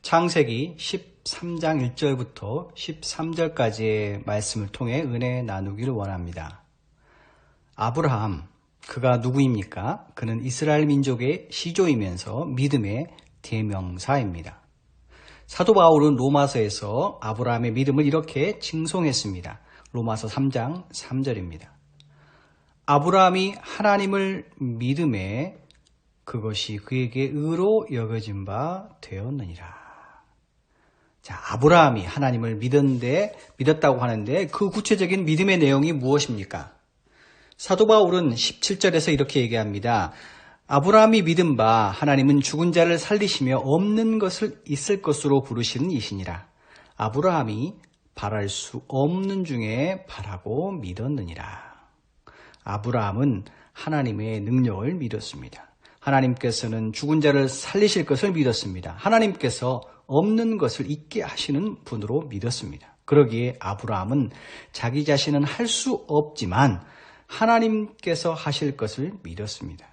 창세기 13장 1절부터 13절까지의 말씀을 통해 은혜 나누기를 원합니다. 아브라함, 그가 누구입니까? 그는 이스라엘 민족의 시조이면서 믿음의 대명사입니다. 사도 바울은 로마서에서 아브라함의 믿음을 이렇게 칭송했습니다. 로마서 3장 3절입니다. 아브라함이 하나님을 믿음에 그것이 그에게 의로 여겨진 바 되었느니라. 자, 아브라함이 하나님을 믿었다고 하는데 그 구체적인 믿음의 내용이 무엇입니까? 사도 바울은 17절에서 이렇게 얘기합니다. 아브라함이 믿은 바 하나님은 죽은 자를 살리시며 없는 것을 있을 것으로 부르시는 이시니라. 아브라함이 바랄 수 없는 중에 바라고 믿었느니라. 아브라함은 하나님의 능력을 믿었습니다. 하나님께서는 죽은 자를 살리실 것을 믿었습니다. 하나님께서 없는 것을 있게 하시는 분으로 믿었습니다. 그러기에 아브라함은 자기 자신은 할 수 없지만 하나님께서 하실 것을 믿었습니다.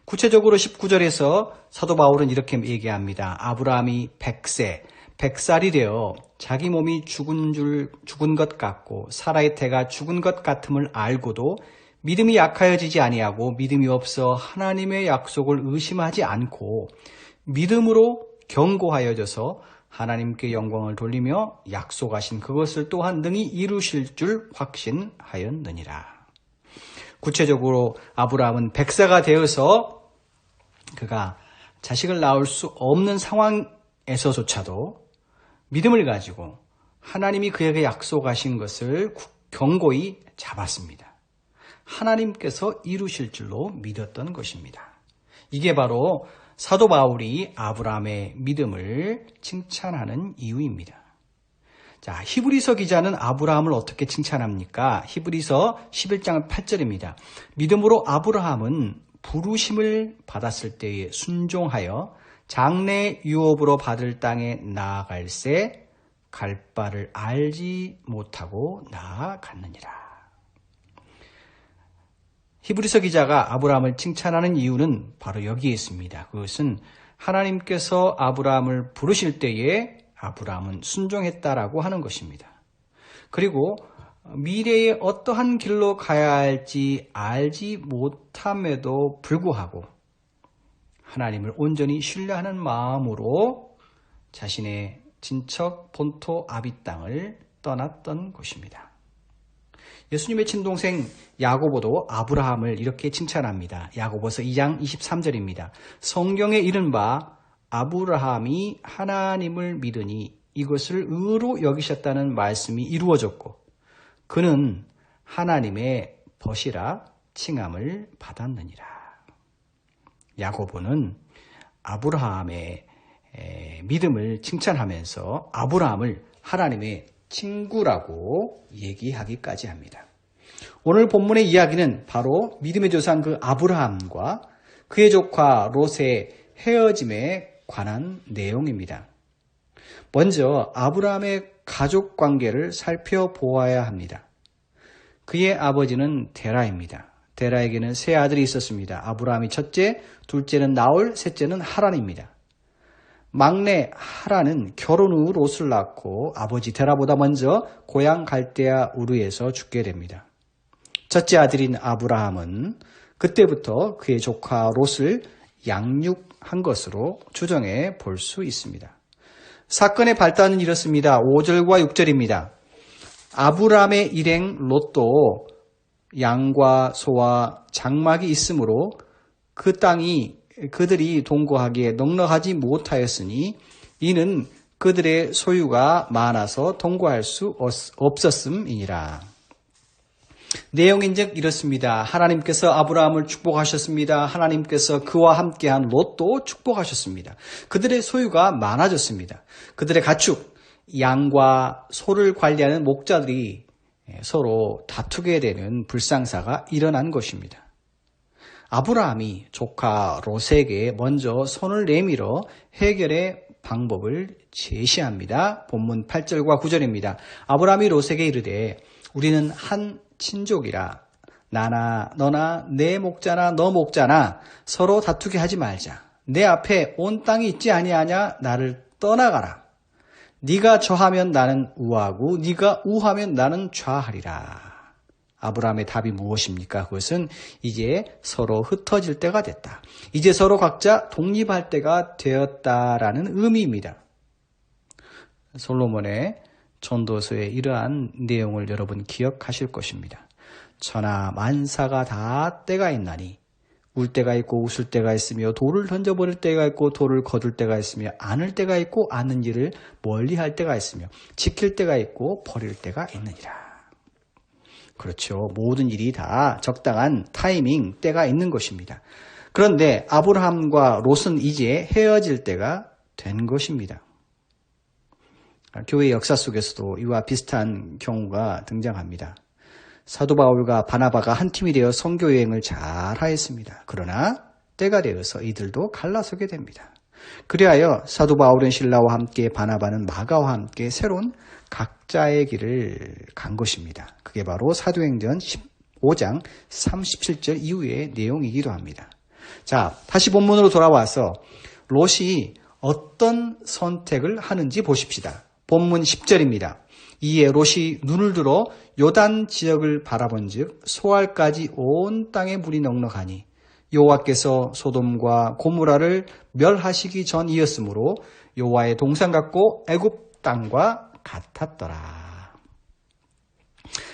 구체적으로 19절에서 사도 바울은 이렇게 얘기합니다. 아브라함이 100살이 되어 자기 몸이 죽은 것 같고 사라의 태가 죽은 것 같음을 알고도 믿음이 약하여지지 아니하고 믿음이 없어 하나님의 약속을 의심하지 않고 믿음으로 견고하여져서 하나님께 영광을 돌리며 약속하신 그것을 또한 능히 이루실 줄 확신하였느니라. 구체적으로 아브라함은 100세가 되어서 그가 자식을 낳을 수 없는 상황에서조차도 믿음을 가지고 하나님이 그에게 약속하신 것을 견고히 잡았습니다. 하나님께서 이루실 줄로 믿었던 것입니다. 이게 바로 사도 바울이 아브라함의 믿음을 칭찬하는 이유입니다. 자, 히브리서 기자는 아브라함을 어떻게 칭찬합니까? 히브리서 11장 8절입니다. 믿음으로 아브라함은 부르심을 받았을 때에 순종하여 장래 유업으로 받을 땅에 나아갈새 갈 바를 알지 못하고 나아갔느니라. 히브리서 기자가 아브라함을 칭찬하는 이유는 바로 여기에 있습니다. 그것은 하나님께서 아브라함을 부르실 때에 아브라함은 순종했다라고 하는 것입니다. 그리고 미래에 어떠한 길로 가야 할지 알지 못함에도 불구하고 하나님을 온전히 신뢰하는 마음으로 자신의 친척 본토 아비 땅을 떠났던 것입니다. 예수님의 친동생 야고보도 아브라함을 이렇게 칭찬합니다. 야고보서 2장 23절입니다. 성경에 이른바 아브라함이 하나님을 믿으니 이것을 의로 여기셨다는 말씀이 이루어졌고 그는 하나님의 벗이라 칭함을 받았느니라. 야고보는 아브라함의 믿음을 칭찬하면서 아브라함을 하나님의 친구라고 얘기하기까지 합니다. 오늘 본문의 이야기는 바로 믿음의 조상 그 아브라함과 그의 조카 롯의 헤어짐에 관한 내용입니다. 먼저 아브라함의 가족 관계를 살펴보아야 합니다. 그의 아버지는 데라입니다. 데라에게는 세 아들이 있었습니다. 아브라함이 첫째, 둘째는 나홀, 셋째는 하란입니다. 막내 하란은 결혼 후 롯을 낳고 아버지 데라보다 먼저 고향 갈대아 우르에서 죽게 됩니다. 첫째 아들인 아브라함은 그때부터 그의 조카 롯을 양육한 것으로 추정해 볼 수 있습니다. 사건의 발단은 이렇습니다. 5절과 6절입니다. 아브라함의 일행 롯도 양과 소와 장막이 있으므로 그 땅이 그들이 동거하기에 넉넉하지 못하였으니 이는 그들의 소유가 많아서 동거할 수 없었음이니라. 내용인즉 이렇습니다. 하나님께서 아브라함을 축복하셨습니다. 하나님께서 그와 함께한 롯도 축복하셨습니다. 그들의 소유가 많아졌습니다. 그들의 가축, 양과 소를 관리하는 목자들이 서로 다투게 되는 불상사가 일어난 것입니다. 아브라함이 조카 롯에게 먼저 손을 내밀어 해결의 방법을 제시합니다. 본문 8절과 9절입니다. 아브라함이 롯에게 이르되 우리는 한 친족이라 나나 너나 내 목자나 너 목자나 서로 다투게 하지 말자. 내 앞에 온 땅이 있지 아니하냐 나를 떠나가라. 네가 저하면 나는 우하고 네가 우하면 나는 좌하리라. 아브라함의 답이 무엇입니까? 그것은 이제 서로 흩어질 때가 됐다. 이제 서로 각자 독립할 때가 되었다라는 의미입니다. 솔로몬의 전도서의 이러한 내용을 여러분 기억하실 것입니다. 천하 만사가 다 때가 있나니 울 때가 있고 웃을 때가 있으며 돌을 던져버릴 때가 있고 돌을 거둘 때가 있으며 안을 때가 있고 아는 일을 멀리할 때가 있으며 지킬 때가 있고 버릴 때가 있느니라. 그렇죠. 모든 일이 다 적당한 타이밍, 때가 있는 것입니다. 그런데 아브라함과 롯은 이제 헤어질 때가 된 것입니다. 교회 역사 속에서도 이와 비슷한 경우가 등장합니다. 사도 바울과 바나바가 한 팀이 되어 선교 여행을 잘 하였습니다. 그러나 때가 되어서 이들도 갈라서게 됩니다. 그리하여 사도 바울은 실라와 함께 바나바는 마가와 함께 새로운 각자의 길을 간 것입니다. 그게 바로 사도행전 15장 37절 이후의 내용이기도 합니다. 자, 다시 본문으로 돌아와서 롯이 어떤 선택을 하는지 보십시다. 본문 10절입니다. 이에 롯이 눈을 들어 요단 지역을 바라본즉 소알까지 온 땅에 물이 넉넉하니 여호와께서 소돔과 고모라를 멸하시기 전이었으므로 여호와의 동산 같고 애굽 땅과 같았더라.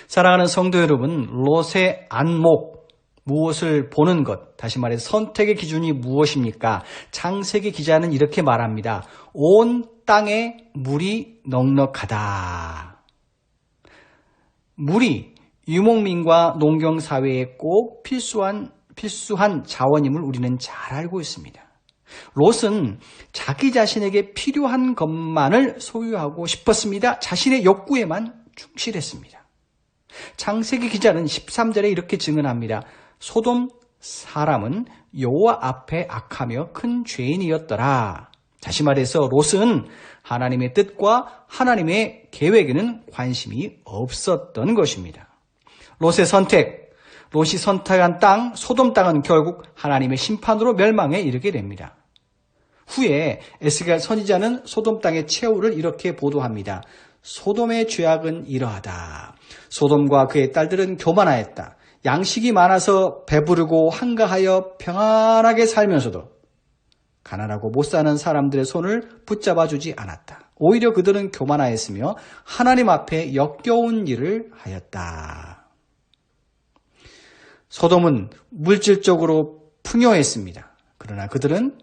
사랑하는 성도 여러분, 롯의 안목, 무엇을 보는 것, 다시 말해서 선택의 기준이 무엇입니까? 창세기 기자는 이렇게 말합니다. 온 땅에 물이 넉넉하다. 물이 유목민과 농경사회에 꼭 필수한 자원임을 우리는 잘 알고 있습니다. 롯은 자기 자신에게 필요한 것만을 소유하고 싶었습니다. 자신의 욕구에만 충실했습니다. 창세기 기자는 13절에 이렇게 증언합니다. 소돔 사람은 여호와 앞에 악하며 큰 죄인이었더라. 다시 말해서 롯은 하나님의 뜻과 하나님의 계획에는 관심이 없었던 것입니다. 롯의 선택, 롯이 선택한 땅, 소돔 땅은 결국 하나님의 심판으로 멸망에 이르게 됩니다. 후에 에스겔 선지자는 소돔 땅의 최후를 이렇게 보도합니다. 소돔의 죄악은 이러하다. 소돔과 그의 딸들은 교만하였다. 양식이 많아서 배부르고 한가하여 평안하게 살면서도 가난하고 못 사는 사람들의 손을 붙잡아 주지 않았다. 오히려 그들은 교만하였으며 하나님 앞에 역겨운 일을 하였다. 소돔은 물질적으로 풍요했습니다. 그러나 그들은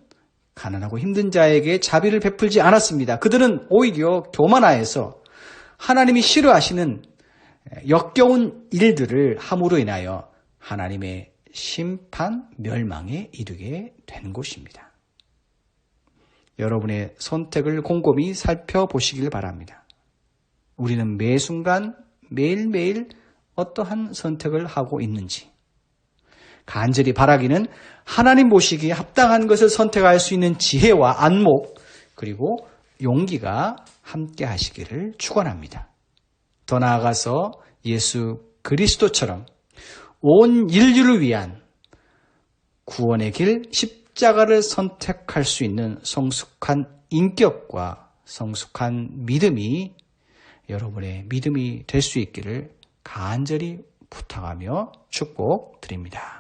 가난하고 힘든 자에게 자비를 베풀지 않았습니다. 그들은 오히려 교만하여서 하나님이 싫어하시는 역겨운 일들을 함으로 인하여 하나님의 심판, 멸망에 이르게 된 것입니다. 여러분의 선택을 곰곰이 살펴보시길 바랍니다. 우리는 매 순간 매일매일 어떠한 선택을 하고 있는지 간절히 바라기는 하나님 보시기에 합당한 것을 선택할 수 있는 지혜와 안목 그리고 용기가 함께 하시기를 축원합니다. 더 나아가서 예수 그리스도처럼 온 인류를 위한 구원의 길 십자가를 선택할 수 있는 성숙한 인격과 성숙한 믿음이 여러분의 믿음이 될 수 있기를 간절히 부탁하며 축복드립니다.